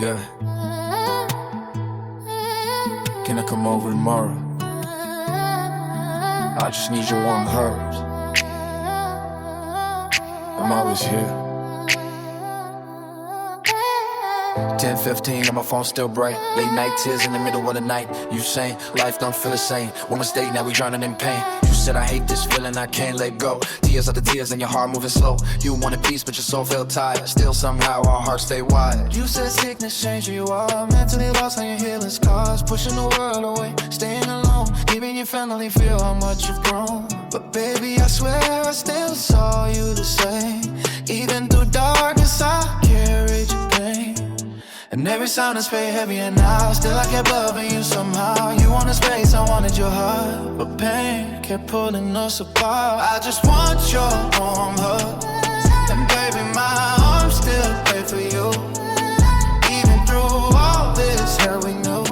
Yeah. Can I come over tomorrow? I just need your warm hugs. I'm always here. 10:15 and my phone still bright. Late night tears in the middle of the night. You saying life don't feel the same. One mistake, now we drowning in pain. You said I hate this feeling, I can't let go. Tears after tears and your heart moving slow. You wanted peace but your soul felt tired. Still somehow our hearts stay wide. You said sickness changed who you are. Mentally lost on your healing scars. Pushing the world away, staying alone. Keeping your family feel how much you've grown. But baby, I swear I still saw you the same. Even through darkness I carried your pain. And every sound is very heavy and now still I kept loving you somehow. You wanted space, I wanted your heart. But pain kept pulling us apart. I just want your warm hug. And baby, my arms still pray for you. Even through all this hell we knew,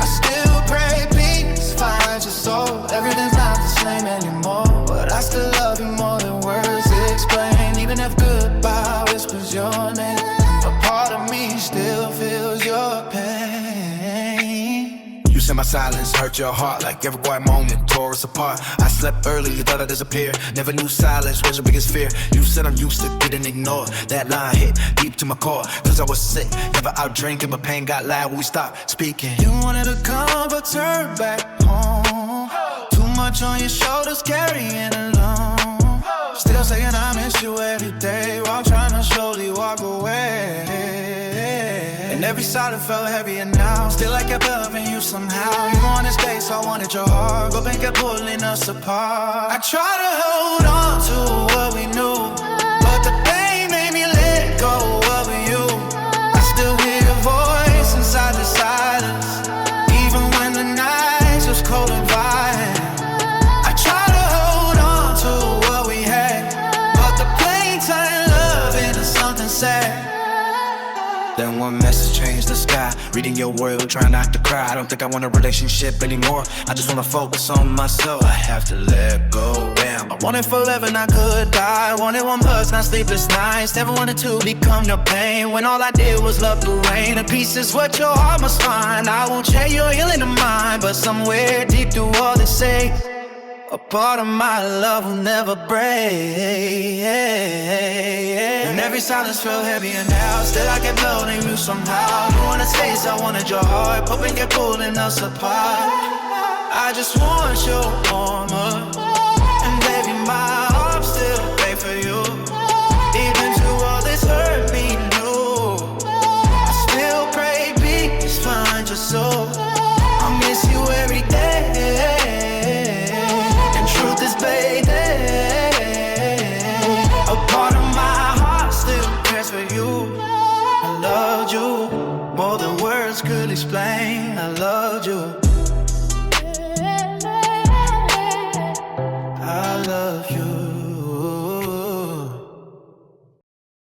I still pray peace finds your soul. Everything's not the same anymore, but I still love you more than words explain. Even if goodbye whispers your name, a part of me still feels your pain. You said my silence hurt your heart like every quiet moment tore us apart. I slept early, you thought I disappeared. Never knew silence was your biggest fear. You said I'm used to getting ignored. That line hit deep to my core. Cause I was sick, never out drinking, but pain got loud when we stopped speaking. You wanted to come but turn back home. Too much on your shoulders carrying alone. Still saying I miss you every day while trying to slowly walk away. And every silence felt heavy and now still I kept loving you somehow. You wanted space, I wanted your heart, but pain kept pulling us apart. I tried to hold on to what we knew, but the pain made me let go of you. I still hear your voice inside the silence, even when the night was cold and violent. I tried to hold on to what we had, but the pain turned love into something sad. Then one message changed the sky. Reading your world, trying not to cry. I don't think I want a relationship anymore. I just wanna focus on myself. I have to let go. Damn, I wanted forever, not could die. Wanted one buzz, not sleepless nights. Never wanted to become your pain, when all I did was love the rain. And peace is what your heart must find. I won't share your healing of mine, but somewhere deep through all they say, a part of my love will never break. And every silence felt heavy and now still I kept loving you somehow. You wanted space, I wanted your heart, hoping kept pulling us apart. I just want your warm hug. And baby, my arms still pray for you. Even through all this hurt me knew, I still pray peace find your soul. I miss you every day. Truth is, baby, a part of my heart still cares for you. I loved you more than words could explain. I loved you.